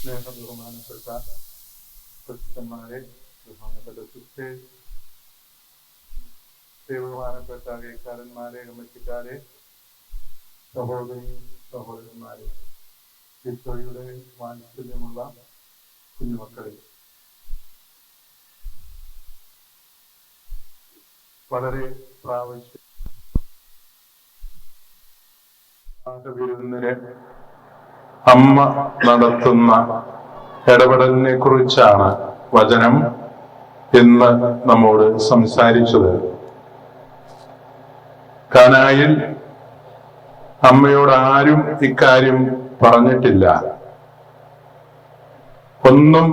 ബഹുമാനപ്പെട്ട ക്രിസ്ത്യന്മാരെ, ബഹുമാനപ്പെട്ട സിസ്റ്റേഴ്സ്, ബഹുമാനപ്പെട്ട കൈക്കാരന്മാരെ, കമ്മിറ്റിക്കാരെ, സഹോദരി സഹോദരന്മാരെ, ഈശോയുടെ വാത്സല്യമുള്ള കുഞ്ഞുമക്കളെ, വളരെ പ്രാവശ്യം വിരുന്നിന് അമ്മ നടത്തുന്ന ഇടപെടലിനെ കുറിച്ചാണ് വചനം ഇന്ന് നമ്മോട് സംസാരിച്ചത്. കാനായിൽ അമ്മയോട് ആരും ഇക്കാര്യം പറഞ്ഞിട്ടില്ല. ഒന്നും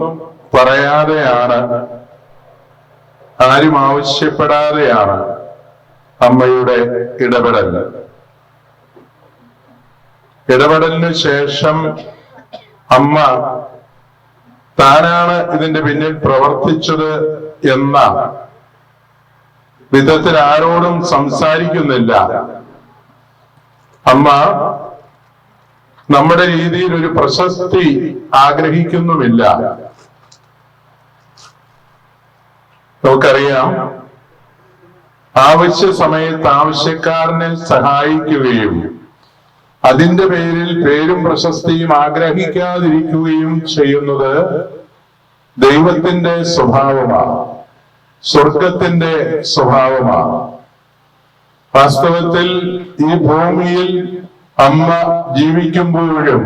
പറയാതെയാണ്, ആരും ആവശ്യപ്പെടാതെയാണ് അമ്മയുടെ ഇടപെടൽ. ഇടപെടലിന് ശേഷം അമ്മ താനാണ് ഇതിന്റെ പിന്നിൽ പ്രവർത്തിച്ചത് എന്ന വിധത്തിൽ ആരോടും സംസാരിക്കുന്നില്ല. അമ്മ നമ്മുടെ രീതിയിൽ ഒരു പ്രശസ്തി ആഗ്രഹിക്കുന്നുമില്ല. നമുക്കറിയാം, ആവശ്യ സമയത്ത് ആവശ്യക്കാരനെ സഹായിക്കുകയും അതിന്റെ പേരിൽ പേരും പ്രശസ്തിയും ആഗ്രഹിക്കാതിരിക്കുകയും ചെയ്യുന്നത് ദൈവത്തിന്റെ സ്വഭാവമാണ്, സ്വർഗത്തിന്റെ സ്വഭാവമാണ്. വാസ്തവത്തിൽ ഈ ഭൂമിയിൽ അമ്മ ജീവിക്കുമ്പോഴും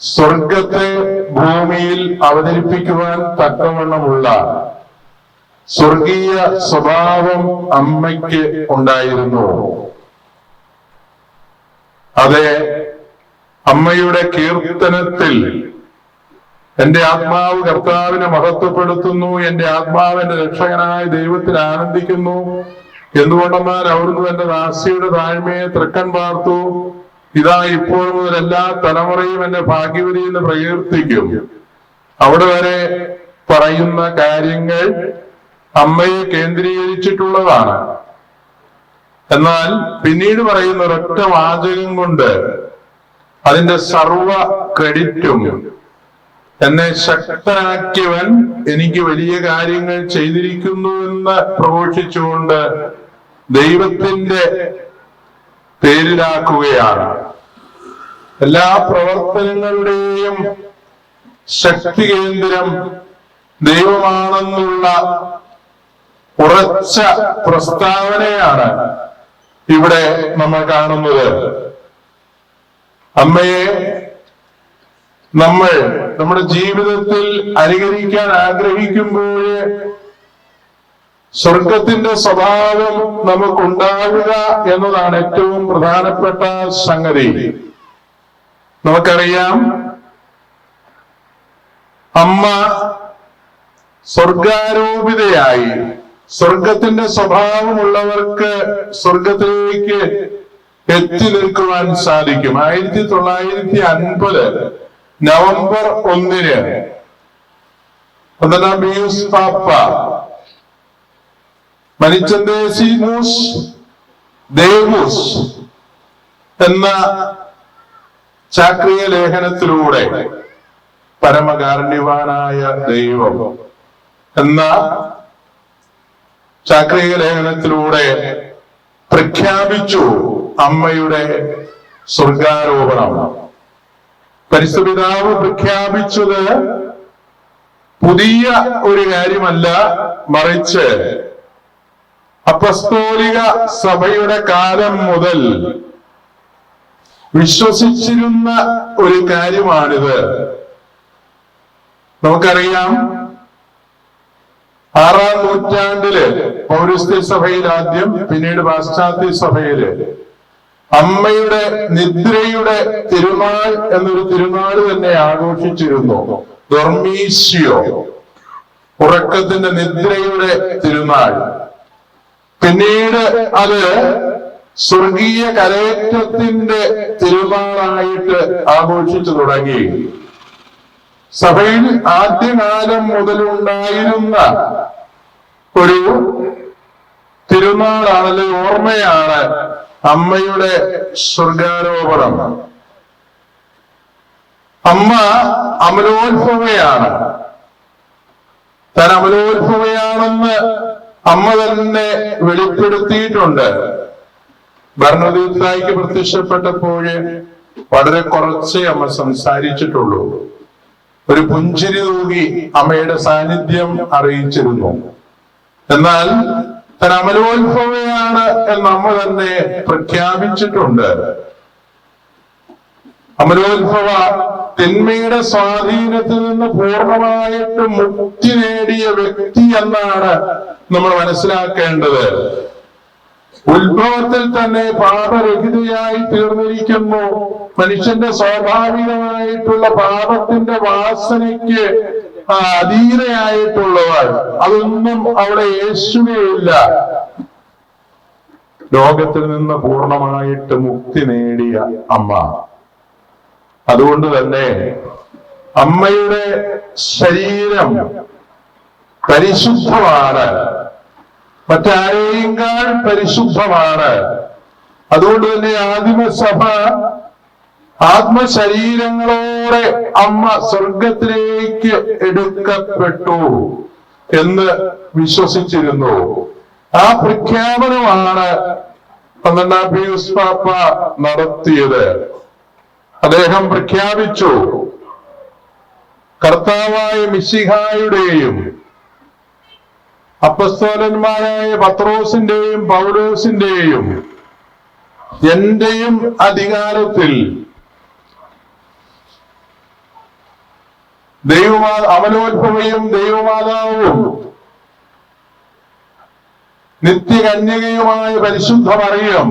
സ്വർഗത്തെ ഭൂമിയിൽ അവതരിപ്പിക്കുവാൻ തക്കവണ്ണമുള്ള സ്വർഗീയ സ്വഭാവം അമ്മയ്ക്ക് ഉണ്ടായിരുന്നു. അതെ, അമ്മയുടെ കീർത്തനത്തിൽ എന്റെ ആത്മാവ് കർത്താവിനെ മഹത്വപ്പെടുത്തുന്നു, എന്റെ ആത്മാവ് എന്റെ രക്ഷകനായ ദൈവത്തിൽ ആനന്ദിക്കുന്നു. എന്തുകൊണ്ടെന്നാൽ അവിടുന്ന് എന്റെ ദാസിയുടെ താഴ്മയെ തൃക്കൺ പാർത്തു. ഇതാ ഇപ്പോൾ മുതൽ എല്ലാ തലമുറയും എന്നെ ഭാഗ്യവതി എന്ന് പ്രകീർത്തിക്കും. അവിടെ വരെ പറയുന്ന കാര്യങ്ങൾ അമ്മയെ കേന്ദ്രീകരിച്ചിട്ടുള്ളതാണ്. എന്നാൽ പിന്നീട് പറയുന്ന ഒരൊറ്റ വാചകം കൊണ്ട് അതിന്റെ സർവ ക്രെഡിറ്റും എന്നെ ശക്തനാക്കിയവൻ എനിക്ക് വലിയ കാര്യങ്ങൾ ചെയ്തിരിക്കുന്നു എന്ന് പ്രഘോഷിച്ചുകൊണ്ട് ദൈവത്തിന്റെ പേരിലാക്കുകയാണ്. എല്ലാ പ്രവർത്തനങ്ങളുടെയും ശക്തി കേന്ദ്രം ദൈവമാണെന്നുള്ള ഉറച്ച പ്രസ്താവനയാണ് ഇവിടെ നമ്മൾ കാണുന്നത്. അമ്മയെ നമ്മൾ നമ്മുടെ ജീവിതത്തിൽ അനുകരിക്കാൻ ആഗ്രഹിക്കുമ്പോൾ സ്വർഗത്തിന്റെ സ്വഭാവം നമുക്കുണ്ടാകുക എന്നതാണ് ഏറ്റവും പ്രധാനപ്പെട്ട സംഗതി. നമുക്കറിയാം, അമ്മ സ്വർഗാരോപിതയായി സ്വർഗത്തിന്റെ സ്വഭാവമുള്ളവർക്ക് സ്വർഗത്തിലേക്ക് എത്തി നിൽക്കുവാൻ സാധിക്കും. 1950 നവംബർ 1 പീയൂസ് പാപ്പ മനിച്ചന്തേസിമൂസ് ദേവൂസ് എന്ന ചാക്രിക ലേഖനത്തിലൂടെ പരമകാരുണ്യവാനായ ദൈവം എന്ന ചാക്രിക ലേഖനത്തിലൂടെ പ്രഖ്യാപിച്ചു അമ്മയുടെ സ്വർഗാരോപണം. പരിശുദ്ധപിതാവ് പ്രഖ്യാപിച്ചത് പുതിയ ഒരു കാര്യമല്ല, മറിച്ച് അപ്പസ്തോലിക സഭയുടെ കാലം മുതൽ വിശ്വസിച്ചിരുന്ന ഒരു കാര്യമാണിത്. നമുക്കറിയാം, 6-ാം നൂറ്റാണ്ടില് പൗരസ്ത്യ സഭയിൽ ആദ്യം, പിന്നീട് പാശ്ചാത്യ സഭയില് അമ്മയുടെ നിദ്രയുടെ തിരുനാൾ എന്നൊരു തിരുനാൾ തന്നെ ആഘോഷിച്ചിരുന്നു. ദോർമീഷ്യോ, ഉറക്കത്തിന്റെ നിദ്രയുടെ തിരുനാൾ. പിന്നീട് അത് സ്വർഗീയ കരേറ്റത്തിന്റെ തിരുനാളായിട്ട് ആഘോഷിച്ചു തുടങ്ങി. സഭയിൽ ആദ്യകാലം മുതലുണ്ടായിരുന്ന ഒരു തിരുനാളാണല്ലോ, ഓർമ്മയാണ് അമ്മയുടെ സ്വർഗാരോപണം. അമ്മ അമലോത്ഭവയാണ്. താൻ അമലോത്ഭവയാണെന്ന് അമ്മ തന്നെ വെളിപ്പെടുത്തിയിട്ടുണ്ട്. ഭരണദൂതായിക്ക് പ്രത്യക്ഷപ്പെട്ടപ്പോഴ് വളരെ കുറച്ചേ അമ്മ സംസാരിച്ചിട്ടുള്ളൂ. ഒരു പുഞ്ചിരി തൂകി അമ്മയുടെ സാന്നിധ്യം അറിയിച്ചിരുന്നു. എന്നാൽ താൻ അമലോത്ഭവയാണ് എന്ന് അമ്മ തന്നെ പ്രഖ്യാപിച്ചിട്ടുണ്ട്. അമലോത്ഭവ തിന്മയുടെ സ്വാധീനത്തിൽ നിന്ന് പൂർണ്ണമായിട്ട് മുക്തി നേടിയ വ്യക്തി എന്നാണ് നമ്മൾ മനസ്സിലാക്കേണ്ടത്. ഉത്ഭവത്തിൽ തന്നെ പാപരഹിതയായി തീർന്നിരിക്കുന്നു. മനുഷ്യന്റെ സ്വാഭാവികമായിട്ടുള്ള പാപത്തിന്റെ വാസനയ്ക്ക് അധീനയായിട്ടുള്ളവർ, അതൊന്നും അവിടെ യേശുവയില്ല. ലോകത്തിൽ നിന്ന് പൂർണ്ണമായിട്ട് മുക്തി നേടിയ അമ്മ. അതുകൊണ്ട് തന്നെ അമ്മയുടെ ശരീരം പരിശുദ്ധമാണ്, മറ്റാരെയുംകാൾ പരിശുദ്ധമാണ്. അതുകൊണ്ട് തന്നെ ആദിമസഭ ആത്മശരീരങ്ങളോടെ അമ്മ സ്വർഗത്തിലേക്ക് എടുക്കപ്പെട്ടു എന്ന് വിശ്വസിച്ചിരുന്നു. ആ പ്രഖ്യാപനമാണ് 12 പീയൂസ് പാപ്പ നടത്തിയത്. അദ്ദേഹം പ്രഖ്യാപിച്ചു, കർത്താവായ മിശിഹായുടെയും അപ്പസ്തോലന്മാരായ പത്രോസിന്റെയും പൗലോസിന്റെയും എന്റെയും അധികാരത്തിൽ അമലോത്ഭവയും ദൈവമാതാവും നിത്യകന്യകയുമായ പരിശുദ്ധ മറിയം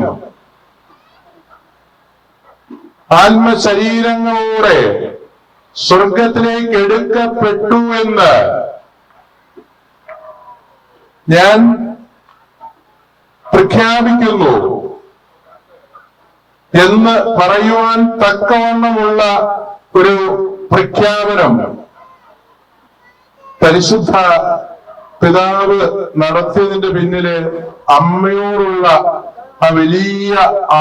ആത്മശരീരങ്ങളോടെ സ്വർഗത്തിലേക്ക് എടുക്കപ്പെട്ടു എന്ന് ഞാൻ പ്രഖ്യാപിക്കുന്നു എന്ന് പറയുവാൻ തക്കവണ്ണമുള്ള ഒരു പ്രഖ്യാപനം പരിശുദ്ധ പിതാവ് നടത്തിയതിന്റെ പിന്നില് അമ്മയോടുള്ള ആ വലിയ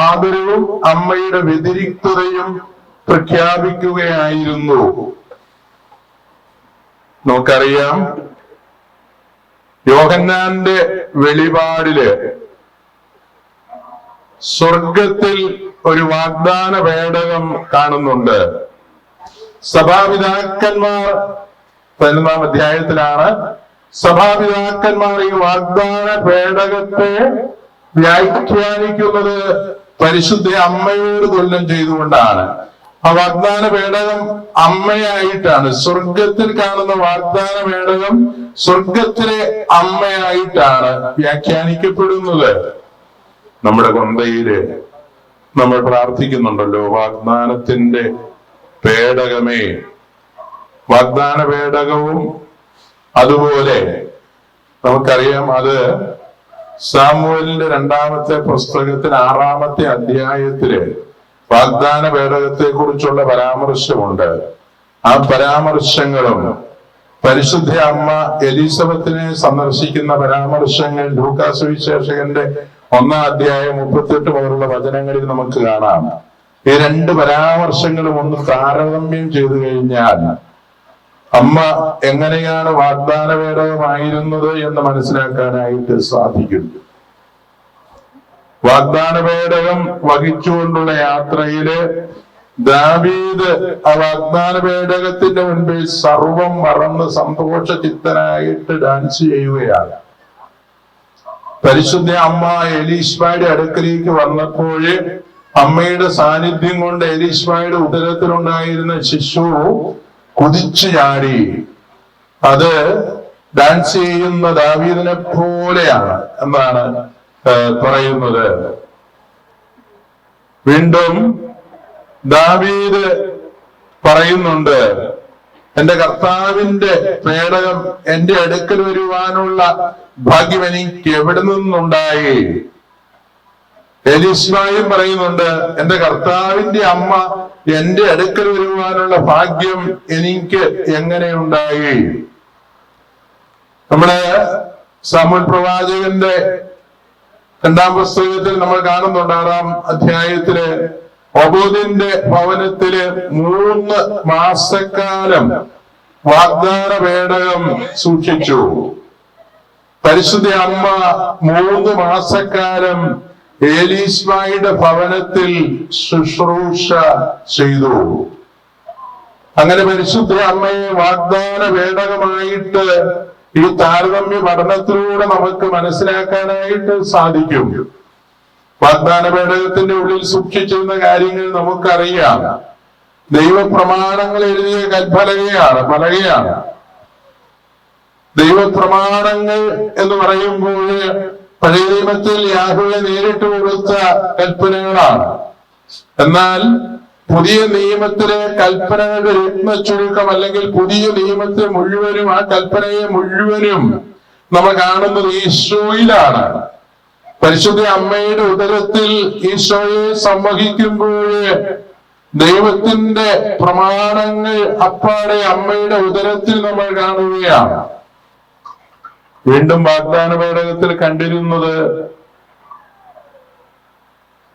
ആദരവും അമ്മയുടെ വ്യതിരിക്തതയും പ്രഖ്യാപിക്കുകയായിരുന്നു. നമുക്കറിയാം, യോഹന്നാന്റെ വെളിപാടില് സ്വർഗത്തിൽ ഒരു വാഗ്ദാന പേടകം കാണുന്നുണ്ട്. സഭാപിതാക്കന്മാർ 11-ാം അധ്യായത്തിലാണ് സഭാപിതാക്കന്മാർ ഈ വാഗ്ദാന പേടകത്തെ വ്യാഖ്യാനിക്കുന്നത് പരിശുദ്ധ അമ്മയോട് തുല്യം ചെയ്തുകൊണ്ടാണ്. ആ വാഗ്ദാന പേടകം അമ്മയായിട്ടാണ്. സ്വർഗത്തിൽ കാണുന്ന വാഗ്ദാന പേടകം സ്വർഗത്തിലെ അമ്മയായിട്ടാണ് വ്യാഖ്യാനിക്കപ്പെടുന്നത്. നമ്മുടെ കൊന്തയില് നമ്മൾ പ്രാർത്ഥിക്കുന്നുണ്ടല്ലോ, വാഗ്ദാനത്തിന്റെ പേടകമേ. വാഗ്ദാന പേടകവും അതുപോലെ നമുക്കറിയാം, അത് സാമുവേലിന്റെ 2-ാമത്തെ പുസ്തകത്തിൽ 6-ാമത്തെ അധ്യായത്തില് വാഗ്ദാന പേടകത്തെ കുറിച്ചുള്ള പരാമർശമുണ്ട്. ആ പരാമർശങ്ങളും പരിശുദ്ധ അമ്മ എലിസബത്തിനെ സന്ദർശിക്കുന്ന പരാമർശങ്ങൾ ലൂക്കാ സുവിശേഷകന്റെ 1-ാം അധ്യായം 38 മുതലുള്ള വചനങ്ങളിൽ നമുക്ക് കാണാം. ഈ 2 പരാമർശങ്ങളും ഒന്ന് താരതമ്യം ചെയ്തു കഴിഞ്ഞാൽ അമ്മ എങ്ങനെയാണ് വാഗ്ദാന പേടകമായിരുന്നത് എന്ന് മനസ്സിലാക്കാനായിട്ട് സാധിക്കും. വാഗ്ദാന പേടകം വഹിച്ചുകൊണ്ടുള്ള യാത്രയില് ദാവീദ് ആ വാഗ്ദാന പേടകത്തിന്റെ മുൻപിൽ സർവം മറന്ന് സന്തോഷചിത്തനായിട്ട് ഡാൻസ് ചെയ്യുകയാണ്. പരിശുദ്ധ അമ്മ എലീശ്വയുടെ അടുക്കലേക്ക് വന്നപ്പോഴ് അമ്മയുടെ സാന്നിധ്യം കൊണ്ട് എലീശ്വയുടെ ഉദരത്തിലുണ്ടായിരുന്ന ശിശു കുതിച്ചു ചാടി. അത് ഡാൻസ് ചെയ്യുന്ന ദാവീദിനെ പോലെയാണ് എന്നാണ് പറയുന്നത്. വീണ്ടും ദാവീദ് പറയുന്നുണ്ട്, എന്റെ കർത്താവിന്റെ പേടകം എന്റെ അടുക്കൽ വരുവാനുള്ള ഭാഗ്യം എനിക്ക് എവിടെ നിന്നുണ്ടായി. എലീശ്വയും പറയുന്നുണ്ട്, എന്റെ കർത്താവിന്റെ അമ്മ എന്റെ അടുക്കൽ വരുവാനുള്ള ഭാഗ്യം എനിക്ക് എങ്ങനെ ഉണ്ടായി. നമ്മുടെ സാമുവേൽ പ്രവാചകന്റെ 2-ാം പുസ്തകത്തിൽ നമ്മൾ കാണുന്നുണ്ട്, 6-ാം അധ്യായത്തില് ഒബോദിന്റെ ഭവനത്തില് 3 മാസക്കാലം വാഗ്ദാന പേടകം സൂക്ഷിച്ചു. പരിശുദ്ധ അമ്മ 3 മാസക്കാലം ഏലീസ്മായുടെ ഭവനത്തിൽ ശുശ്രൂഷ ചെയ്തു. അങ്ങനെ പരിശുദ്ധ അമ്മയെ വാഗ്ദാന പേടകമായിട്ട് ഈ താരതമ്യ പഠനത്തിലൂടെ നമുക്ക് മനസ്സിലാക്കാനായിട്ട് സാധിക്കും. വാഗ്ദാന പേടകത്തിന്റെ ഉള്ളിൽ സൂക്ഷിച്ചിരുന്ന കാര്യങ്ങൾ നമുക്കറിയാം. ദൈവപ്രമാണങ്ങൾ എഴുതിയ പലകയാണ്. ദൈവപ്രമാണങ്ങൾ എന്ന് പറയുമ്പോൾ പഴയ നിയമത്തിൽ യാഹോവേ നേരിട്ട് കൊടുത്ത കൽപ്പനകളാണ്. എന്നാൽ പുതിയ നിയമത്തിലെ കൽപ്പനകളുടെ രത്നച്ചുരുക്കം അല്ലെങ്കിൽ പുതിയ നിയമത്തെ മുഴുവനും ആ കൽപ്പനയെ മുഴുവനും നമ്മൾ കാണുന്നത് ഈശോയിലാണ്. പരിശുദ്ധ അമ്മയുടെ ഉദരത്തിൽ ഈശോയെ സംവഹിക്കുമ്പോൾ ദൈവത്തിന്റെ പ്രമാണങ്ങൾ അപ്പാടെ അമ്മയുടെ ഉദരത്തിൽ നമ്മൾ കാണുകയാണ്. വീണ്ടും വാഗ്ദാന പേടകത്തിൽ കണ്ടിരുന്നത്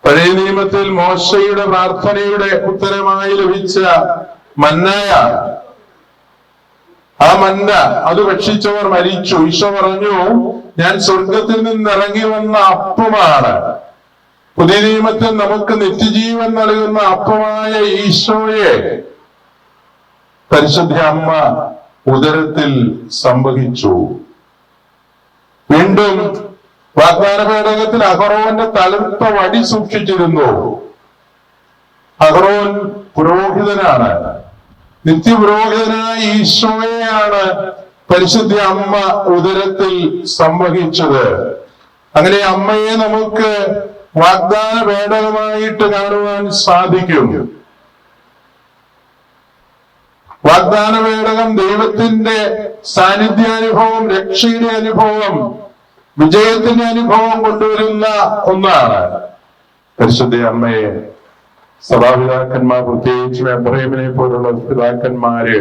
പഴയ നിയമത്തിൽ മോശയുടെ പ്രാർത്ഥനയുടെ ഉത്തരമായി ലഭിച്ച മന്നയാണ്. ആ മന്ന അത് ഭക്ഷിച്ചവർ മരിച്ചു. ഈശോ പറഞ്ഞു, ഞാൻ സ്വർഗത്തിൽ നിന്ന് ഇറങ്ങി വന്ന അപ്പമാണ്. പുതിയ നിയമത്തിൽ നമുക്ക് നിത്യജീവൻ നൽകുന്ന അപ്പമായ ഈശോയെ പരിശുദ്ധ അമ്മ ഉദരത്തിൽ സംവഹിച്ചു. വീണ്ടും വാഗ്ദാന പേടകത്തിൽ അഹറോന്റെ തളുത്ത വടി സൂക്ഷിച്ചിരുന്നു. അഹറോൻ പുരോഹിതനാണ്. നിത്യപുരോഹിതനായ ഈശോയെയാണ് പരിശുദ്ധ അമ്മ ഉദരത്തിൽ സംവഹിച്ചത്. അങ്ങനെ അമ്മയെ നമുക്ക് വാഗ്ദാന പേടകമായിട്ട് കാണുവാൻ സാധിക്കും. വാഗ്ദാന പേടകം ദൈവത്തിന്റെ സാന്നിധ്യാനുഭവം, രക്ഷയുടെ അനുഭവം, വിജയത്തിന്റെ അനുഭവം കൊണ്ടുവരുന്ന ഒന്നാണ്. പരിശുദ്ധ അമ്മയെ സഭാപിതാക്കന്മാർ, പ്രത്യേകിച്ചും എബ്രാഹിമിനെ പോലുള്ള പിതാക്കന്മാര്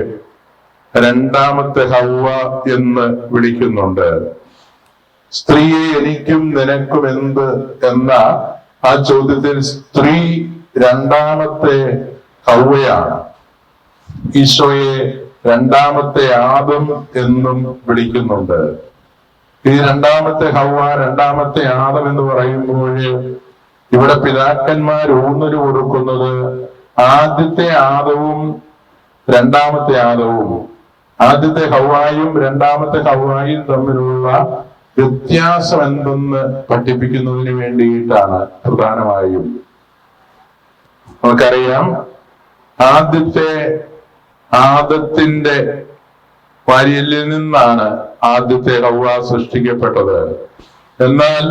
രണ്ടാമത്തെ ഹവ്വ എന്ന് വിളിക്കുന്നുണ്ട്. സ്ത്രീയെ എനിക്കും നിനക്കും എന്ത് എന്ന ആ ചോദ്യത്തിൽ സ്ത്രീ രണ്ടാമത്തെ ഹവ്വയാണ്. ഈശോയെ രണ്ടാമത്തെ ആദം എന്നും വിളിക്കുന്നുണ്ട്. ഈ രണ്ടാമത്തെ ഹവ്വ, രണ്ടാമത്തെ ആദം എന്ന് പറയുമ്പോൾ ഇവിടെ പിതാക്കന്മാർ ഊന്നല് കൊടുക്കുന്നത് ആദ്യത്തെ ആദവും രണ്ടാമത്തെ ആദവും, ആദ്യത്തെ ഹവ്വായും രണ്ടാമത്തെ ഹവ്വായും തമ്മിലുള്ള വ്യത്യാസം എന്തെന്ന് പഠിപ്പിക്കുന്നതിന് വേണ്ടിയിട്ടാണ് പ്രധാനമായും. നമുക്കറിയാം, ആദ്യത്തെ ആദത്തിന്റെ വാരിയലിൽ നിന്നാണ് ആദ്യത്തെ ഹവ്വ സൃഷ്ടിക്കപ്പെട്ടത്. എന്നാൽ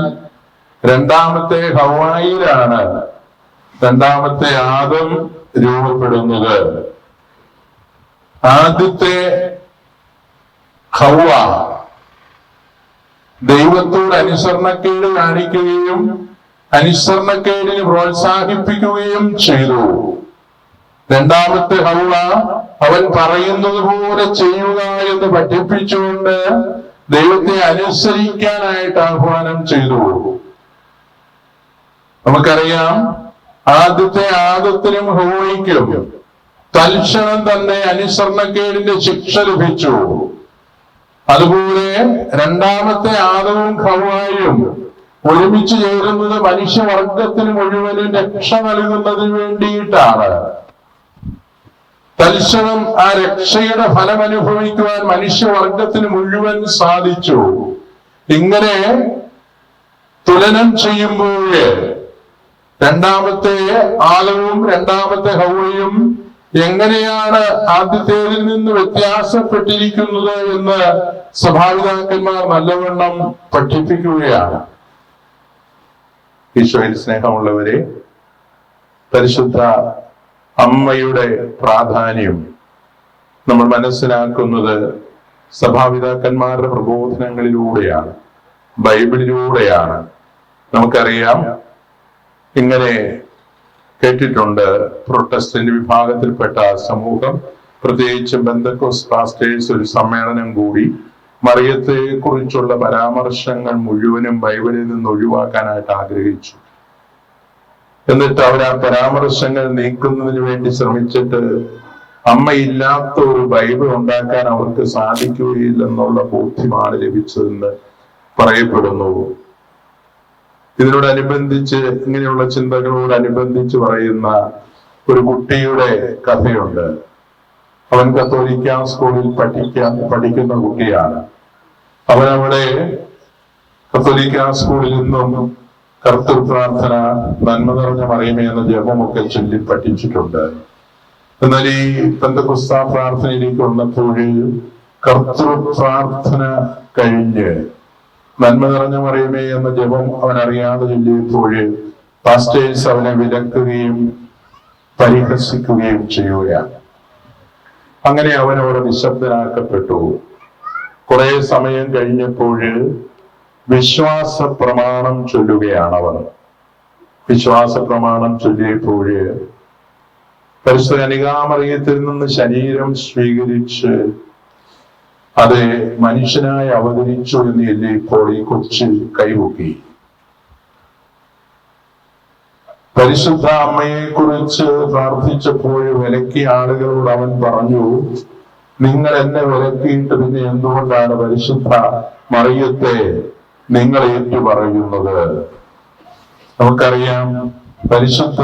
രണ്ടാമത്തെ ഹവ്വായിലാണ് രണ്ടാമത്തെ ആദം രൂപപ്പെടുന്നത്. ആദ്യത്തെ ഹവ്വ ദൈവത്തോട് അനുസരണക്കേട് കാണിക്കുകയും അനുസരണക്കേടിന് പ്രോത്സാഹിപ്പിക്കുകയും ചെയ്തു. രണ്ടാമത്തെ ഹവ്വ അവൻ പറയുന്നത് പോലെ ചെയ്യുക എന്ന് പഠിപ്പിച്ചുകൊണ്ട് ദൈവത്തെ അനുസരിക്കാനായിട്ട് ആഹ്വാനം ചെയ്തു. നമുക്കറിയാം, ആദ്യത്തെ ആദത്തിനും ഹവ്വയ്ക്കും തൽക്ഷണം തന്നെ അനുസരണക്കേടിന്റെ ശിക്ഷ ലഭിച്ചു. അതുപോലെ രണ്ടാമത്തെ ആദവും ഹവ്വായും ഒരുമിച്ച് ചേരുന്നത് മനുഷ്യവർഗത്തിന് മുഴുവനും രക്ഷ നൽകുന്നതിന് വേണ്ടിയിട്ടാണ്. തൽക്ഷണം ആ രക്ഷയുടെ ഫലം അനുഭവിക്കുവാൻ മനുഷ്യവർഗത്തിന് മുഴുവൻ സാധിച്ചു. ഇങ്ങനെ തുലനം ചെയ്യുമ്പോൾ രണ്ടാമത്തെ ആദവും രണ്ടാമത്തെ ഹവ്വയും എങ്ങനെയാണ് ആദ്യത്തേതിൽ നിന്ന് വ്യത്യാസപ്പെട്ടിരിക്കുന്നത് എന്ന് സഭാപിതാക്കന്മാർ നല്ലവണ്ണം പഠിപ്പിക്കുകയാണ്. ഈശോയിൽ സ്നേഹമുള്ളവരെ, പരിശുദ്ധ അമ്മയുടെ പ്രാധാന്യം നമ്മൾ മനസ്സിലാക്കുന്നത് സഭാപിതാക്കന്മാരുടെ പ്രബോധനങ്ങളിലൂടെയാണ്, ബൈബിളിലൂടെയാണ്. നമുക്കറിയാം, ഇങ്ങനെ കേട്ടിട്ടുണ്ട്, പ്രൊട്ടസ്റ്റന്റ് വിഭാഗത്തിൽപ്പെട്ട സമൂഹം, പ്രത്യേകിച്ചും പെന്തക്കോസ്റ്റ് പാസ്റ്റേഴ്സ് ഒരു സമ്മേളനം കൂടി മറിയത്തെ കുറിച്ചുള്ള പരാമർശങ്ങൾ മുഴുവനും ബൈബിളിൽ നിന്ന് ഒഴിവാക്കാനായിട്ട് ആഗ്രഹിച്ചു. എന്നിട്ട് അവർ ആ പരാമർശങ്ങൾ നീക്കുന്നതിന് വേണ്ടി ശ്രമിച്ചിട്ട് അമ്മയില്ലാത്ത ഒരു ബൈബിൾ ഉണ്ടാക്കാൻ അവർക്ക് സാധിക്കുകയില്ലെന്നുള്ള ബോധ്യമാണ് ലഭിച്ചതെന്ന് പറയപ്പെടുന്നു. ഇതിനോടനുബന്ധിച്ച് ഇങ്ങനെയുള്ള ചിന്തകളോടനുബന്ധിച്ച് പറയുന്ന ഒരു കുട്ടിയുടെ കഥയുണ്ട്. അവൻ കത്തോലിക്ക സ്കൂളിൽ പഠിക്കുന്ന കുട്ടിയാണ്. അവനവിടെ കത്തോലിക്ക സ്കൂളിൽ നിന്നും കർത്തൃ പ്രാർത്ഥന, നന്മ നിറഞ്ഞ മറിയമേ എന്ന ജപമൊക്കെ ചൊല്ലി പഠിച്ചിട്ടുണ്ട്. എന്നാൽ ഈ പെന്തക്കോസ്താ പ്രാർത്ഥനയിലേക്ക് വന്നപ്പോൾ കർത്തൃ പ്രാർത്ഥന കഴിഞ്ഞ് നന്മ നിറഞ്ഞ മറിയമേ എന്ന ജപം അവൻ അറിയാതെ ചൊല്ലിയപ്പോൾ പാസ്റ്റേഴ്സ് അവനെ വിലക്കുകയും പരിഹസിക്കുകയും ചെയ്യുകയാണ്. അങ്ങനെ അവൻ അവിടെ നിശബ്ദനാക്കപ്പെട്ടു. കുറെ സമയം കഴിഞ്ഞപ്പോൾ വിശ്വാസ പ്രമാണം ചൊല്ലുകയാണ് അവർ. വിശ്വാസ പ്രമാണം ചൊല്ലിയപ്പോൾ പരിശുദ്ധ കന്യകാമറിയത്തിൽ നിന്ന് ശരീരം സ്വീകരിച്ച് അത് മനുഷ്യനായി അവതരിച്ചു എന്ന് ചൊല്ലിയപ്പോൾ ഈ കൊച്ചു കൈപൊക്കി. പരിശുദ്ധ അമ്മയെ കുറിച്ച് പ്രാർത്ഥിച്ചപ്പോൾ വിലക്കിയ ആളുകളോട് അവൻ പറഞ്ഞു, നിങ്ങൾ എന്നെ വിലക്കിയിട്ട് പിന്നെ എന്തുകൊണ്ടാണ് പരിശുദ്ധ മറിയത്തെ നിങ്ങൾ ഏറ്റുപറയുന്നത്? നമുക്കറിയാം, പരിശുദ്ധ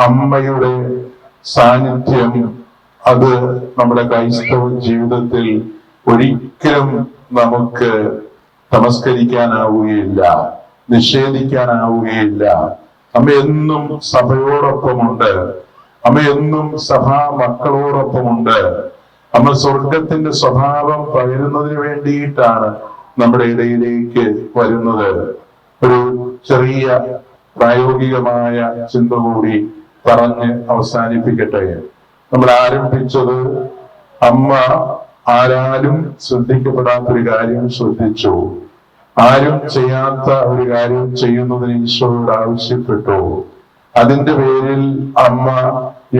അമ്മയുടെ സാന്നിധ്യം അത് നമ്മുടെ ക്രൈസ്തവ ജീവിതത്തിൽ ഒരിക്കലും നമുക്ക് തമസ്കരിക്കാനാവുകയില്ല, നിഷേധിക്കാനാവുകയില്ല. അമ്മ എന്നും സഭയോടൊപ്പമുണ്ട്. അമ്മ എന്നും സഭാ മക്കളോടൊപ്പമുണ്ട്. അമ്മ സ്വർഗത്തിന്റെ സ്വഭാവം പകരുന്നതിന് വേണ്ടിയിട്ടാണ് നമ്മുടെ ഇടയിലേക്ക് വരുന്നത്. ഒരു ചെറിയ പ്രായോഗികമായ ചിന്ത കൂടി പറഞ്ഞ് അവസാനിപ്പിക്കട്ടെ. നമ്മൾ ആരംഭിച്ചത് അമ്മ ആരാലും ശ്രദ്ധിക്കപ്പെടാത്തൊരു കാര്യം ശ്രദ്ധിച്ചു. ആരും ചെയ്യാത്ത ഒരു കാര്യം ചെയ്യുന്നതിന് ഈശോയോട് ആവശ്യപ്പെട്ടു. അതിന്റെ പേരിൽ അമ്മ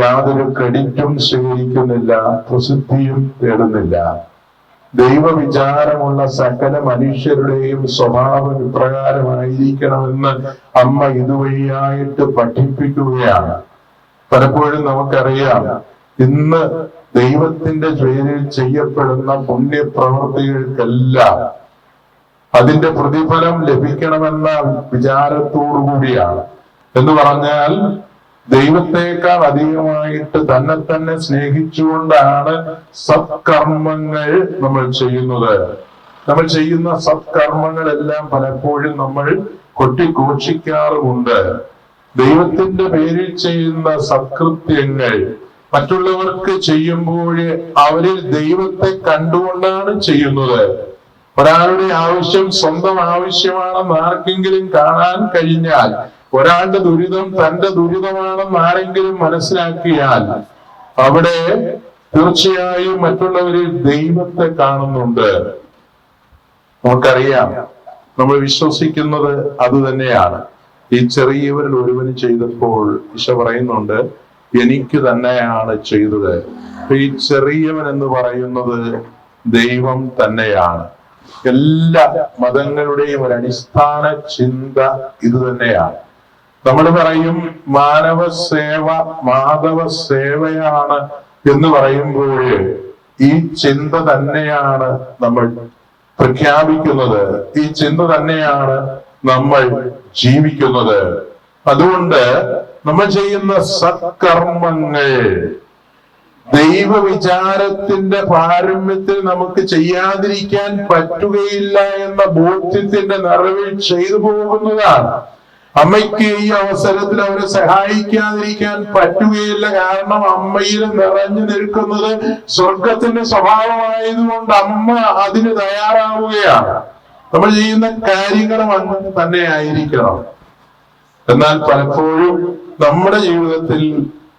യാതൊരു ക്രെഡിറ്റും സ്വീകരിക്കുന്നില്ല, പ്രസിദ്ധിയും തേടുന്നില്ല. ദൈവവിചാരമുള്ള സകല മനുഷ്യരുടെയും സ്വഭാവം ഇപ്രകാരമായിരിക്കണമെന്ന് അമ്മ ഇതുവഴിയായിട്ട് പഠിപ്പിക്കുകയാണ്. പലപ്പോഴും നമുക്കറിയാം, ഇന്ന് ദൈവത്തിന്റെ പേരിൽ ചെയ്യപ്പെടുന്ന പുണ്യപ്രവർത്തികൾക്കെല്ലാം അതിന്റെ പ്രതിഫലം ലഭിക്കണമെന്ന വിചാരത്തോടുകൂടിയാണ്. എന്ന് പറഞ്ഞാൽ ദൈവത്തെക്കാൾ അധികമായിട്ട് തന്നെ തന്നെ സ്നേഹിച്ചുകൊണ്ടാണ് സത്കർമ്മങ്ങൾ നമ്മൾ ചെയ്യുന്നത്. നമ്മൾ ചെയ്യുന്ന സത്കർമ്മങ്ങളെല്ലാം പലപ്പോഴും നമ്മൾ കൊട്ടിഘോഷിക്കാറുമുണ്ട്. ദൈവത്തിന്റെ പേരിൽ ചെയ്യുന്ന സത്കൃത്യങ്ങൾ മറ്റുള്ളവർക്ക് ചെയ്യുമ്പോൾ അവരിൽ ദൈവത്തെ കണ്ടുകൊണ്ടാണ് ചെയ്യുന്നത്. ഒരാളുടെ ആവശ്യം സ്വന്തം ആവശ്യമാണെന്ന് ആർക്കെങ്കിലും കാണാൻ കഴിഞ്ഞാൽ, ഒരാളുടെ ദുരിതം തന്റെ ദുരിതമാണെന്ന് ആരെങ്കിലും മനസ്സിലാക്കിയാൽ, അവിടെ തീർച്ചയായും മറ്റുള്ളവരിൽ ദൈവത്തെ കാണുന്നുണ്ട്. നമുക്കറിയാം, നമ്മൾ വിശ്വസിക്കുന്നത് അത് തന്നെയാണ്. ഈ ചെറിയവരിൽ ഒരുവന് ചെയ്തപ്പോൾ ഈശോ പറയുന്നുണ്ട്, എനിക്ക് തന്നെയാണ് ചെയ്തത്. ഈ ചെറിയവൻ എന്ന് പറയുന്നത് ദൈവം തന്നെയാണ്. എല്ലാ മതങ്ങളുടെയും ഒരു അടിസ്ഥാന ചിന്ത ഇത് തന്നെയാണ്. നമ്മൾ പറയും മാനവ സേവ മാധവ സേവയാണ് എന്ന് പറയുമ്പോൾ ഈ ചിന്ത തന്നെയാണ് നമ്മൾ പ്രഖ്യാപിക്കുന്നത്. ഈ ചിന്ത തന്നെയാണ് നമ്മൾ ജീവിക്കുന്നത്. അതുകൊണ്ട് നമ്മൾ ചെയ്യുന്ന സത്കർമ്മങ്ങൾ ദൈവവിചാരത്തിന്റെ പാരമ്യത്തിൽ നമുക്ക് ചെയ്യാതിരിക്കാൻ പറ്റുകയില്ല എന്ന ബോധ്യത്തിന്റെ നിറവിൽ ചെയ്തു പോകുന്നതാണ്. അമ്മയ്ക്ക് ഈ അവസരത്തിൽ അവരെ സഹായിക്കാതിരിക്കാൻ പറ്റുകയില്ല. കാരണം അമ്മയിൽ നിറഞ്ഞു നിൽക്കുന്നത് സ്വർഗത്തിന്റെ സ്വഭാവമായതുകൊണ്ട് അമ്മ അതിന് തയ്യാറാവുകയാണ്. നമ്മൾ ചെയ്യുന്ന കാര്യങ്ങളും അങ്ങനെ തന്നെ ആയിരിക്കണം. എന്നാൽ പലപ്പോഴും നമ്മുടെ ജീവിതത്തിൽ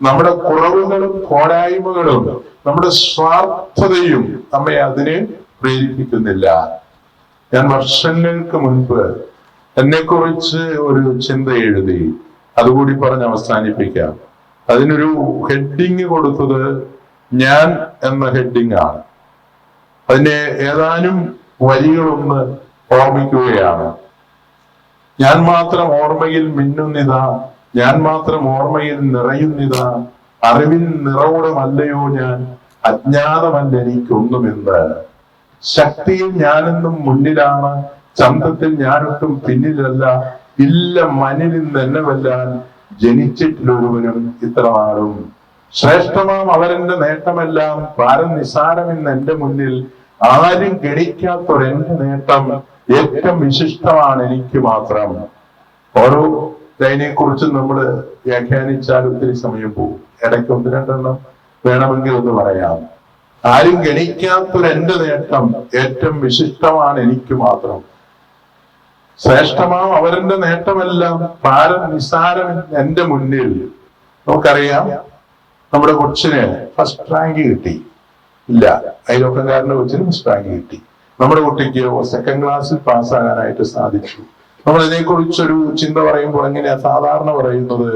നമ്മുടെ കുറവുകളും പോരായ്മകളും നമ്മുടെ സ്വാർത്ഥതയും നമ്മെ അതിന് പ്രേരിപ്പിക്കുന്നില്ല. ഞാൻ വർഷങ്ങൾക്ക് മുൻപ് എന്നെക്കുറിച്ച് ഒരു ചിന്ത എഴുതി, അതുകൂടി പറഞ്ഞ് അവസാനിപ്പിക്കാം. അതിനൊരു ഹെഡിങ് കൊടുത്തത് ഞാൻ എന്ന ഹെഡിങ് ആണ്. അതിന്റെ ഏതാനും വരികളൊന്ന് ഓർമ്മിക്കുകയാണ്. ഞാൻ മാത്രം ഓർമ്മയിൽ മിന്നുന്നിതാ ഞാൻ മാത്രം ഓർമ്മയിൽ നിറയുന്നിതാ, അറിവിൻ നിറവുടമല്ലയോ ഞാൻ, അജ്ഞാതമല്ല എനിക്കൊന്നുമെന്ന്. ശക്തിയിൽ ഞാനെന്നും മുന്നിലാണ്, ചന്തത്തിൽ ഞാനൊട്ടും പിന്നിലല്ല. ഇല്ല മനിൽ എന്നെ വെല്ലാൻ ജനിച്ചിട്ടിലൊരുവനും ഇത്ര നാളും. ശ്രേഷ്ഠമാം അവരെന്റെ നേട്ടമെല്ലാം, ഭാരം നിസാരമെന്ന് എന്റെ മുന്നിൽ. ആരും ഗണിക്കാത്തൊരെന്റെ നേട്ടം, ഏറ്റവും വിശിഷ്ടമാണ് എനിക്ക് മാത്രം. ഓരോ ലൈനെ കുറിച്ച് നമ്മൾ വ്യാഖ്യാനിച്ചാൽ ഒത്തിരി സമയം പോകും. ഇടയ്ക്ക് ഒന്ന് രണ്ടെണ്ണം വേണമെങ്കിൽ ഒന്ന് പറയാം. ആരും ഗണിക്കാത്തൊരെന്റെ നേട്ടം, ഏറ്റവും വിശിഷ്ടമാണ് എനിക്ക് മാത്രം. ശ്രേഷ്ഠമാം അവരെന്റെ നേട്ടമെല്ലാം, ഭാരം നിസാരം എന്റെ മുന്നിൽ. നമുക്കറിയാം, നമ്മുടെ കൊച്ചിന് ഫസ്റ്റ് റാങ്ക് കിട്ടി. ഇല്ല, അയൽവക്കക്കാരന്റെ കൊച്ചിന് ഫസ്റ്റ് റാങ്ക് കിട്ടി. നമ്മുടെ കുട്ടിക്ക് സെക്കൻഡ് ക്ലാസ്സിൽ പാസ്സാകാനായിട്ട് സാധിച്ചു. നമ്മൾ ഇതിനെക്കുറിച്ചൊരു ചിന്ത പറയുമ്പോൾ എങ്ങനെയാ സാധാരണ പറയുന്നത്?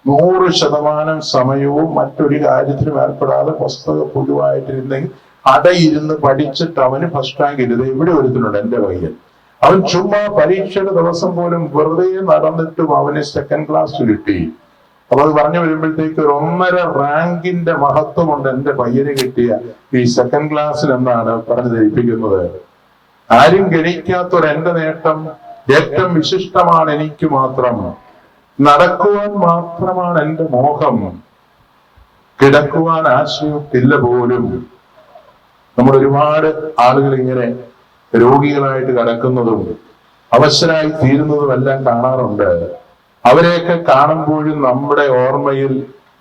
100% സമയവും മറ്റൊരു കാര്യത്തിലും ഏർപ്പെടാതെ പുസ്തകം പൊതുവായിട്ടിരുന്നെങ്കിൽ അടയിരുന്ന് പഠിച്ചിട്ട് അവന് ഫസ്റ്റ് റാങ്ക് ഇരുത്. ഇവിടെ ഒരുത്തിനുണ്ട് എന്റെ പയ്യൻ. അവൻ ചുമ്മാ പരീക്ഷയുടെ ദിവസം പോലും വെറുതെ നടന്നിട്ടും അവന് സെക്കൻഡ് ക്ലാസ് കിട്ടി. അപ്പൊ അത് പറഞ്ഞു വരുമ്പോഴത്തേക്ക് ഒരു 1.5 റാങ്കിന്റെ മഹത്വമുണ്ട് എന്റെ പയ്യന് കിട്ടിയ ഈ സെക്കൻഡ് ക്ലാസ്സിൽ എന്നാണ് പറഞ്ഞു ധരിപ്പിക്കുന്നത്. ആരും ഗണിക്കാത്തൊരെന്റെ നേട്ടം, ഏറ്റവും വിശിഷ്ടമാണ് എനിക്ക് മാത്രം. നടക്കുവാൻ മാത്രമാണ് എന്റെ മോഹം, കിടക്കുവാൻ ആശയത്തില്ല പോലും. നമ്മൾ ഒരുപാട് ആളുകൾ ഇങ്ങനെ രോഗികളായിട്ട് കിടക്കുന്നതും അവശരായി തീരുന്നതും എല്ലാം കാണാറുണ്ട്. അവരെയൊക്കെ കാണുമ്പോഴും നമ്മുടെ ഓർമ്മയിൽ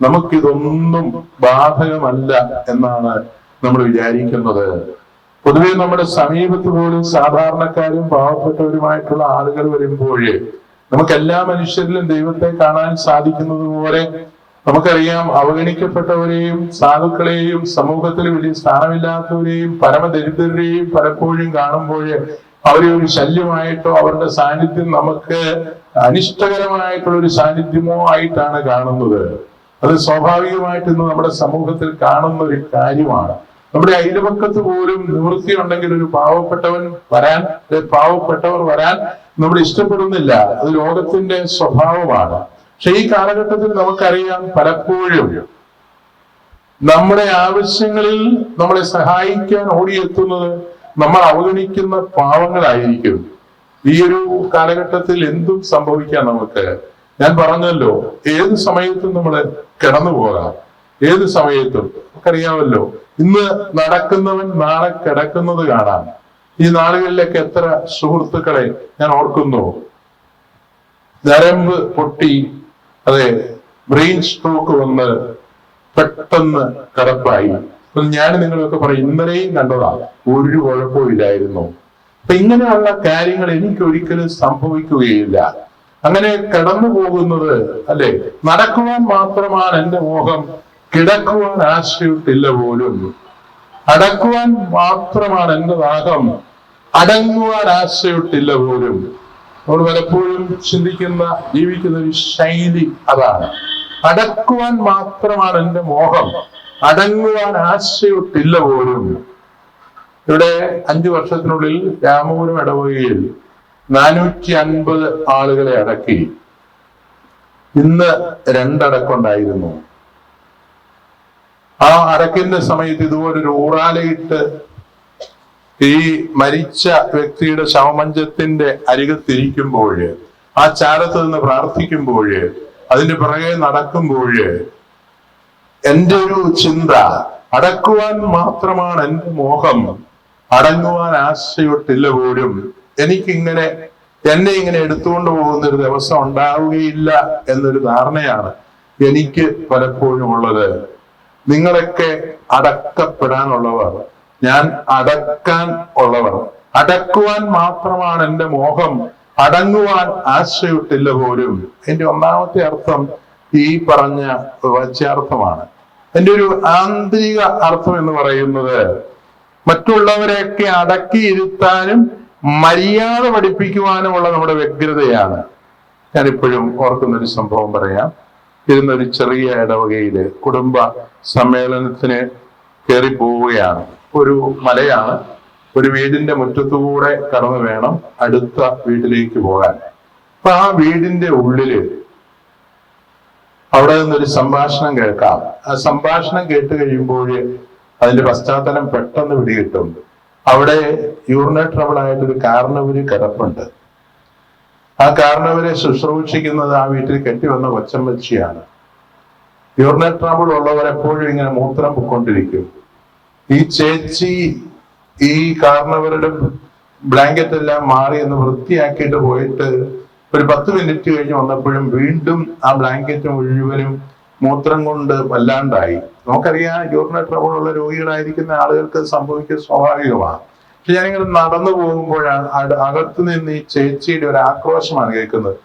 നമുക്കിതൊന്നും ബാധകമല്ല എന്നാണ് നമ്മൾ വിചാരിക്കുന്നത്. പൊതുവെ നമ്മുടെ സമീപത്ത് പോലും സാധാരണക്കാരും പാവപ്പെട്ടവരുമായിട്ടുള്ള ആളുകൾ വരുമ്പോൾ നമുക്ക് എല്ലാ മനുഷ്യരിലും ദൈവത്തെ കാണാൻ സാധിക്കുന്നത് പോലെ നമുക്കറിയാം, അവഗണിക്കപ്പെട്ടവരെയും സാധുക്കളെയും സമൂഹത്തിൽ വലിയ സ്ഥാനമില്ലാത്തവരെയും പരമദരിദ്രരെയും പലപ്പോഴും കാണുമ്പോൾ അവരെ ഒരു ശല്യമായിട്ടോ അവരുടെ സാന്നിധ്യം നമുക്ക് അനിഷ്ടകരമായിട്ടുള്ള ഒരു സാന്നിധ്യമോ ആയിട്ടാണ് കാണുന്നത്. അത് സ്വാഭാവികമായിട്ട് ഇന്ന് നമ്മുടെ സമൂഹത്തിൽ കാണുന്ന ഒരു കാര്യമാണ്. നമ്മുടെ അയൽപക്കത്ത് പോലും നിവൃത്തിയുണ്ടെങ്കിൽ ഒരു പാവപ്പെട്ടവർ വരാൻ നമ്മൾ ഇഷ്ടപ്പെടുന്നില്ല. അത് ലോകത്തിന്റെ സ്വഭാവമാണ്. പക്ഷെ ഈ കാലഘട്ടത്തിൽ നമുക്കറിയാം, പലപ്പോഴും നമ്മുടെ ആവശ്യങ്ങളിൽ നമ്മളെ സഹായിക്കാൻ ഓടിയെത്തുന്നത് നമ്മൾ അവഗണിക്കുന്ന പാവങ്ങളായിരിക്കും. ഈ ഒരു കാലഘട്ടത്തിൽ എന്തും സംഭവിക്കാം നമുക്ക്. ഞാൻ പറഞ്ഞല്ലോ, ഏത് സമയത്തും നമ്മൾ കിടന്നു പോകാം. ഏത് സമയത്തും നമുക്കറിയാമല്ലോ, ഇന്ന് നടക്കുന്നവൻ നാളെ കിടക്കുന്നത് കാണാം. ഈ നാളുകളിലേക്ക് എത്ര സുഹൃത്തുക്കളെ ഞാൻ ഓർക്കുന്നു. ഞരമ്പ് പൊട്ടി, അതെ, ബ്രെയിൻ സ്ട്രോക്ക് വന്ന് പെട്ടെന്ന് കിടപ്പായി. ഞാൻ നിങ്ങളൊക്കെ പറയും, ഇന്നലെയും കണ്ടതാണ്, ഒരു കുഴപ്പവും ഇല്ലായിരുന്നു. അപ്പൊ ഇങ്ങനെയുള്ള കാര്യങ്ങൾ എനിക്ക് ഒരിക്കലും സംഭവിക്കുകയില്ല. അങ്ങനെ കടന്നു പോകുന്നത്, അല്ലെ, നടക്കുവാൻ മാത്രമാണ് എന്റെ മോഹം, കിടക്കുവാൻ ആശ്രയിട്ടില്ല പോലും. അടക്കുവാൻ മാത്രമാണ് എന്റെ ദാഹം, അടങ്ങുവാൻ ആശ്രയിട്ടില്ല പോലും. നമ്മൾ പലപ്പോഴും ചിന്തിക്കുന്ന, ജീവിക്കുന്ന ഒരു ശൈലി അതാണ്. അടക്കുവാൻ മാത്രമാണ് എന്റെ മോഹം, അടങ്ങുവാൻ ആശ്രയിട്ടില്ല പോലും. ഇവിടെ 5 വർഷത്തിനുള്ളിൽ രാമപുരം ഇടവകയിൽ 450 ആളുകളെ അടക്കി. ഇന്ന് 2 അടക്കമുണ്ടായിരുന്നു. ആ അടക്കിന്റെ സമയത്ത് ഇതുപോലൊരു ഊറാലയിട്ട് ഈ മരിച്ച വ്യക്തിയുടെ ശവമഞ്ചത്തിന്റെ അരികത്തിരിക്കുമ്പോൾ, ആ ചാരത്ത് നിന്ന് പ്രാർത്ഥിക്കുമ്പോൾ, അതിന്റെ പിറകെ നടക്കുമ്പോൾ എന്റെ ഒരു ചിന്ത, അടക്കുവാൻ മാത്രമാണ് എന്റെ മോഹം, അടങ്ങുവാൻ ആശയിട്ടില്ല പോലും. എന്നെ ഇങ്ങനെ എടുത്തുകൊണ്ട് പോകുന്ന ഒരു ദിവസം ഉണ്ടാവുകയില്ല എന്നൊരു ധാരണയാണ് എനിക്ക് പലപ്പോഴും ഉള്ളത്. നിങ്ങളൊക്കെ അടക്കപ്പെടാനുള്ളവർ, ഞാൻ അടക്കാൻ ഉള്ളവർ. അടക്കുവാൻ മാത്രമാണ് എന്റെ മോഹം, അടങ്ങുവാൻ ആശ്രയിട്ടില്ല പോലും. എന്റെ ഒന്നാമത്തെ അർത്ഥം ഈ പറഞ്ഞ വാച്യാർത്ഥമാണ്. എന്റെ ഒരു ആന്തരിക അർത്ഥം എന്ന് പറയുന്നത്, മറ്റുള്ളവരെയൊക്കെ അടക്കിയിരുത്താനും മര്യാദ പഠിപ്പിക്കുവാനുമുള്ള നമ്മുടെ വ്യഗ്രതയാണ്. ഞാനിപ്പോഴും ഓർക്കുന്നൊരു സംഭവം പറയാം. ഇരുന്നൊരു ചെറിയ ഇടവകയില് കുടുംബ സമ്മേളനത്തിന് കയറി പോവുകയാണ്. ഒരു മലയാണ്. ഒരു വീടിന്റെ മുറ്റത്തുകൂടെ കടന്നു വേണം അടുത്ത വീട്ടിലേക്ക് പോകാൻ. അപ്പൊ ആ വീടിന്റെ ഉള്ളില് അവിടെ നിന്നൊരു സംഭാഷണം കേൾക്കാം. ആ സംഭാഷണം കേട്ട് കഴിയുമ്പോൾ അതിന്റെ പശ്ചാത്തലം പെട്ടെന്ന് പിടികിട്ടും. അവിടെ യൂറിനറി ട്രബിൾ ആയിട്ടൊരു കാരണവര് കിടപ്പുണ്ട്. ആ കാരണവരെ ശുശ്രൂഷിക്കുന്നത് ആ വീട്ടിൽ കെട്ടിവന്ന കൊച്ചമ്മച്ചിയാണ്. യൂറിനറി ട്രബിൾ ഉള്ളവർ എപ്പോഴും ഇങ്ങനെ മൂത്രം പൊക്കൊണ്ടിരിക്കും. ഈ ചേച്ചി ഈ കാരണവരുടെ ബ്ലാങ്കറ്റ് എല്ലാം മാറി എന്ന് വൃത്തിയാക്കിയിട്ട് പോയിട്ട് ഒരു 10 മിനിറ്റ് കഴിഞ്ഞ് വന്നപ്പോഴും വീണ്ടും ആ ബ്ലാങ്കറ്റ് മുഴുവനും മൂത്രം കൊണ്ട് വല്ലാണ്ടായി. നമുക്കറിയാം യൂറിനറി ട്രബിൾ ഉള്ള രോഗികളായിരിക്കുന്ന ആളുകൾക്ക് സംഭവിക്കുക സ്വാഭാവികമാണ്. പക്ഷെ ഞാനിങ്ങനെ നടന്നു പോകുമ്പോഴാണ് അകത്തു നിന്ന് ഈ ചേച്ചിയുടെ ഒരു ആക്രോശമാണ് കേൾക്കുന്നത്.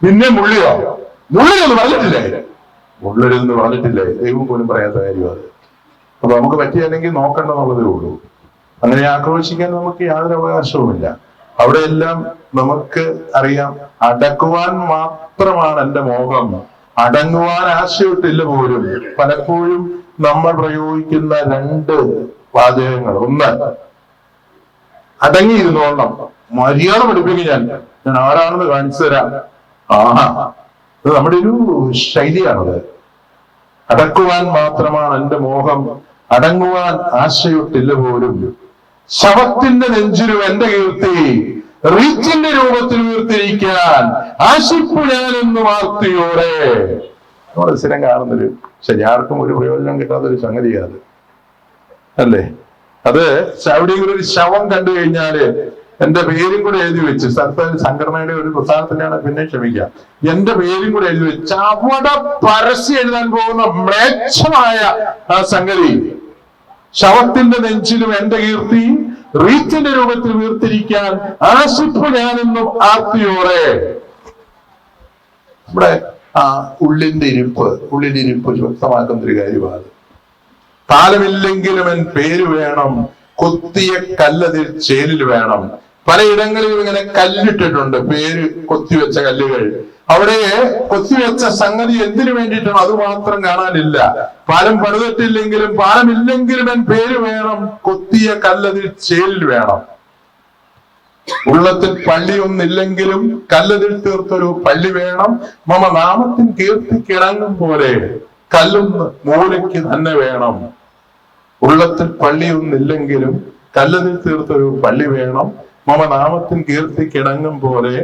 പിന്നെ മുള്ളിയോ? മുള്ളിലൊന്നും പറഞ്ഞിട്ടില്ലേ? മുള്ളരുതെന്ന് പറഞ്ഞിട്ടില്ലേ? ദൈവം പോലും പറയാത്ത കാര്യം അത്. അപ്പൊ നമുക്ക് പറ്റിയല്ലെങ്കിൽ നോക്കണ്ടെന്നുള്ളതേ ഉള്ളൂ. അങ്ങനെ ആക്രോശിക്കാൻ നമുക്ക് യാതൊരു അവകാശവുമില്ല. അവിടെയെല്ലാം നമുക്ക് അറിയാം, അടക്കുവാൻ മാത്രമാണ് എന്റെ മോഹം, അടങ്ങുവാൻ ആശയമില്ല പോലും. പലപ്പോഴും നമ്മൾ പ്രയോഗിക്കുന്ന 2 വാചകങ്ങൾ. ഒന്ന്, അടങ്ങിയിരുന്നോളണം, മര്യാദ പഠിപ്പിക്കും, ഞാൻ ആരാണെന്ന് കാണിച്ചു തരാം. ഇത് നമ്മുടെ ഒരു ശൈലിയാണത്. അടക്കുവാൻ മാത്രമാണ് എന്റെ മോഹം, അടങ്ങുവാൻ ആശയമില്ല പോലും. ശവത്തിന്റെ നെഞ്ചിലും എന്റെ കീർത്തി, റീച്ചിന്റെ രൂപത്തിൽ ഉയർത്തിരിക്കാൻ ആശിപ്പു ഞാനെന്നും ആർത്തിയോടെ. നമ്മൾ സ്ഥിരം കാണുന്നൊരു, പക്ഷെ ആർക്കും ഒരു പ്രയോജനം കിട്ടാത്തൊരു സംഗതിയാണ് അല്ലേ അത്. എവിടെയെങ്കിലും ഒരു ശവം കണ്ടു കഴിഞ്ഞാല് എന്റെ പേരും കൂടെ എഴുതി വെച്ച്, സ്ഥലത്ത് സംഘടനയുടെ ഒരു പ്രസ്ഥാനത്തിനാണ് പിന്നെ ക്ഷമിക്കാം, എന്റെ പേരും കൂടെ എഴുതി വെച്ച് അവിടെ പരസ്യം എഴുതാൻ പോകുന്ന മ്ലേച്ഛമായ ആ സംഗതി. ശവത്തിന്റെ നെഞ്ചിലും എന്റെ കീർത്തി, റീത്തിന്റെ രൂപത്തിൽ വീർത്തിരിക്കാൻ ആശിപ്പു ഞാനെന്നും ആർത്തിയോടെ. ഇവിടെ ഉള്ളിന്റെ ഇരിപ്പ് വ്യക്തമാക്കുന്ന ഒരു കാര്യമാണ്. കാലമില്ലെങ്കിലും എൻ പേര് വേണം, കൊത്തിയ കല്ലതിൽ ചേലിൽ വേണം. പലയിടങ്ങളിലും ഇങ്ങനെ കല്ലിട്ടിട്ടുണ്ട്, പേര് കൊത്തിവെച്ച കല്ലുകൾ. അവിടെ കൊത്തിവെച്ച സംഗതി എന്തിനു വേണ്ടിയിട്ടാണ് അത് മാത്രം കാണാനില്ല. പാലം പണിതിട്ടില്ലെങ്കിലും പാലമില്ലെങ്കിലും എൻ പേര് വേണം, കൊത്തിയ കല്ലതിൽ ചേലിൽ വേണം. ഉള്ളത്തിൽ പള്ളിയൊന്നില്ലെങ്കിലും കല്ലതിൽ തീർത്തൊരു പള്ളി വേണം. മമ നാമത്തിൻ കീർത്തിക്കിണങ്ങും പോലെ കല്ലൊന്ന് മൂലയ്ക്ക് തന്നെ വേണം. ഉള്ളത്തിൽ പള്ളിയൊന്നില്ലെങ്കിലും കല്ലതിൽ തീർത്തൊരു പള്ളി വേണം. മമ നാമത്തിൻ കീർത്തിക്കിണങ്ങും പോലെ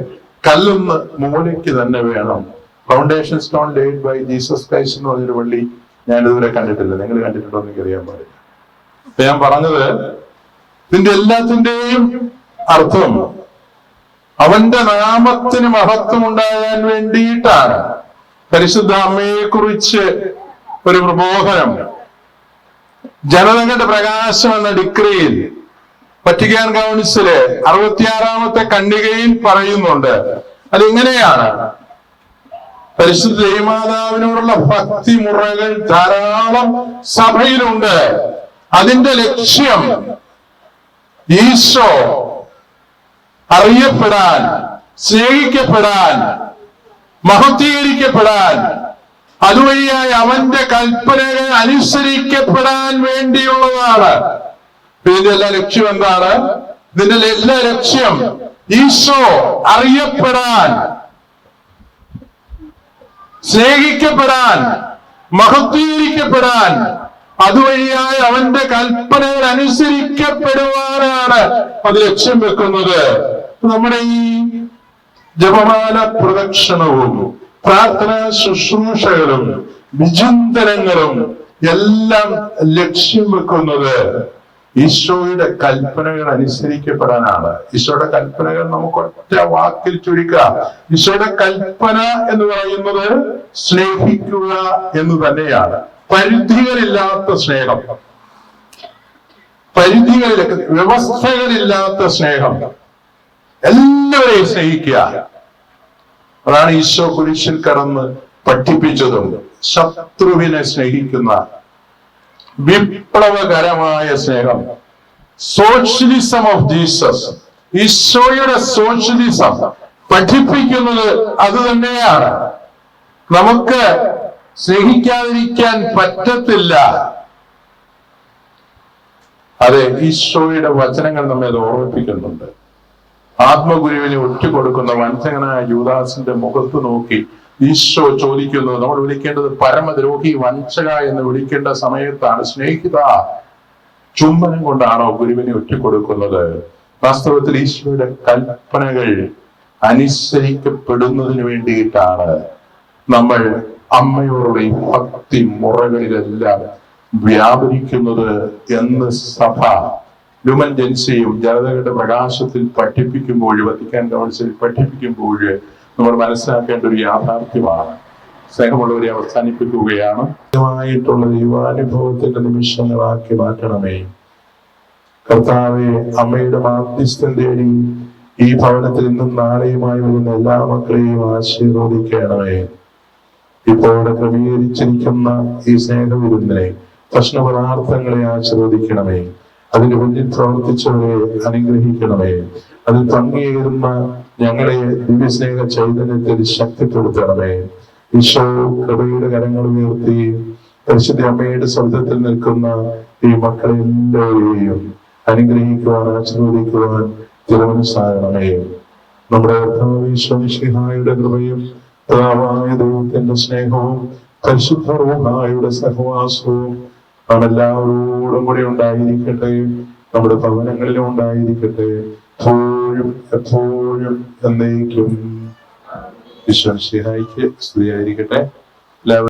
കല്ലൊന്ന് മൂലയ്ക്ക് തന്നെ വേണം. Foundation stone laid by Jesus Christ എന്ന് പറഞ്ഞൊരു പള്ളി ഞാൻ ഇതുവരെ കണ്ടിട്ടില്ല. നിങ്ങൾ കണ്ടിട്ടുണ്ടോ എന്ന് എനിക്കറിയാൻ പാടില്ല. അപ്പൊ ഞാൻ പറഞ്ഞത്, ഇതിന്റെ എല്ലാത്തിന്റെയും അർത്ഥം അവന്റെ നാമത്തിന് മഹത്വം ഉണ്ടാകാൻ വേണ്ടിയിട്ടാണ്. പരിശുദ്ധ അമ്മയെ കുറിച്ച് ഒരു പ്രബോധനം ജനതകളുടെ പ്രകാശം എന്ന ഡിക്രിയിൽ വത്തിക്കാൻ കൗൺസില് 66ാമത്തെ ഖണ്ഡികയിൽ പറയുന്നുണ്ട്. അതിങ്ങനെയാണ്: പരിശുദ്ധ ദേവമാതാവിനോടുള്ള ഭക്തി മുറകൾ ധാരാളം സഭയിലുണ്ട്. അതിന്റെ ലക്ഷ്യം ഈശോ അറിയപ്പെടാൻ, സ്നേഹിക്കപ്പെടാൻ, മഹത്വീകരിക്കപ്പെടാൻ, അതുവഴിയായി അവന്റെ കൽപ്പനകൾ അനുസരിക്കപ്പെടാൻ വേണ്ടിയുള്ളതാണ്. ഇതിന്റെ എല്ലാ ലക്ഷ്യം എന്താണ്? ഇതിന്റെ എല്ലാ ലക്ഷ്യം ഈശോ അറിയപ്പെടാൻ, സ്നേഹിക്കപ്പെടാൻ, മഹത്വീകരിക്കപ്പെടാൻ, അതുവഴിയായി അവന്റെ കൽപ്പനകൾ അനുസരിക്കപ്പെടുവാനാണ് അത് ലക്ഷ്യം വെക്കുന്നത്. നമ്മുടെ ഈ ജപമാല പ്രദക്ഷിണവും പ്രാർത്ഥനാ ശുശ്രൂഷകളും വിചിന്തനങ്ങളും എല്ലാം ലക്ഷ്യം വെക്കുന്നത് ഈശോയുടെ കൽപ്പനകൾ അനുസരിക്കപ്പെടാനാണ്. ഈശോയുടെ കൽപ്പനകൾ നമുക്ക് ഒറ്റ വാക്കിൽ ചുരുക്കാം. ഈശോയുടെ കൽപ്പന എന്ന് പറയുന്നത് സ്നേഹിക്കുക എന്ന് തന്നെയാണ്. പരിധികളില്ലാത്ത സ്നേഹം, വ്യവസ്ഥകളില്ലാത്ത സ്നേഹം, എല്ലാവരെയും സ്നേഹിക്കുക. അതാണ് ഈശോ കുരിശിൽ കടന്ന് പഠിപ്പിച്ചതും. ശത്രുവിനെ സ്നേഹിക്കുന്ന വിപ്ലവകരമായ സ്നേഹം, സോഷ്യലിസം ഓഫ് ജീസസ്. ഈശോയുടെ സോഷ്യലിസം പഠിപ്പിക്കുന്നത് അത് തന്നെയാണ്. നമുക്ക് സ്നേഹിക്കാതിരിക്കാൻ പറ്റത്തില്ല. അതെ, ഈശോയുടെ വചനങ്ങൾ നമ്മെ അത് ഓർമ്മിപ്പിക്കുന്നുണ്ട്. ആത്മഗുരുവിനെ ഒറ്റുകൊടുക്കുന്ന വഞ്ചകനായ യൂദാസിന്റെ മുഖത്ത് നോക്കി ഈശോ ചോദിക്കുന്നത്, നമ്മൾ വിളിക്കേണ്ടത് പരമദ്രോഹി, വഞ്ചക എന്ന് വിളിക്കേണ്ട സമയത്താണ് സ്നേഹിത ചുംബനം കൊണ്ടാണോ ഗുരുവിനെ ഒറ്റിക്കൊടുക്കുന്നത്? വാസ്തവത്തിൽ ഈശോയുടെ കൽപ്പനകൾ അനുസരിക്കപ്പെടുന്നതിന് വേണ്ടിയിട്ടാണ് നമ്മൾ അമ്മയോടുള്ള ഈ ഭക്തി മുറകളിലെല്ലാം വ്യാപരിക്കുന്നത് എന്ന് സഭ ഹ്യൂമൻ ജൻസിയും ജനതകളുടെ പ്രകാശത്തിൽ പഠിപ്പിക്കുമ്പോൾ, വത്തിക്കാൻ കൗൺസിൽ പഠിപ്പിക്കുമ്പോൾ നമ്മൾ മനസ്സിലാക്കേണ്ട ഒരു യാഥാർത്ഥ്യമാണ്. സ്നേഹമുള്ളവരെ അവസാനിപ്പിക്കുകയാണ്. ായിട്ടുള്ള ദൈവാനുഭവത്തിന്റെ നിമിഷങ്ങളാക്കി മാറ്റണമേ കർത്താവെ. അമ്മയുടെ മാധ്യസ്ഥം തേടി ഈ ഭവനത്തിൽ ഇന്നും നാളെയുമായി വരുന്ന എല്ലാ മക്കളെയും ആശീർവദിക്കണമേ. ഇപ്പോൾ ക്രമീകരിച്ചിരിക്കുന്ന ഈ സ്നേഹവിരുന്നിനെ, ഭക്ഷണപദാർത്ഥങ്ങളെ ആശീർവദിക്കണമേ. അതിന് മുന്നിൽ പ്രവർത്തിച്ചവരെ അനുഗ്രഹിക്കണമേ. അതിൽ പങ്കുചേരുന്ന ഞങ്ങളെ ദിവ്യസ്നേഹ ചൈതന്യത്തിൽ ശക്തിപ്പെടുത്തണമേ. ഈശോ കൃപയുടെ കരങ്ങൾ ഉയർത്തി പരിശുദ്ധ അമ്മയുടെ ശബ്ദത്തിൽ നിൽക്കുന്ന ഈ മക്കളെ എല്ലാവരെയും അനുഗ്രഹിക്കുവാൻ, ആശീർവദിക്കുവാൻ തിരുമനസ്സാകണമേ. നമ്മുടെ ഈശോയുടെ കൃപയും പിതാവായ ദൈവത്തിന്റെ സ്നേഹവും പരിശുദ്ധ റൂഹായുടെ സഹവാസവും നാം എല്ലാവരോടും കൂടി ഉണ്ടായിരിക്കട്ടെ. നമ്മുടെ ഭവനങ്ങളിലും ഉണ്ടായിരിക്കട്ടെ, എപ്പോഴും എപ്പോഴും എന്നേക്കും. ഈശോ മിശിഹായ്ക്ക് സ്തുതിയായിരിക്കട്ടെ.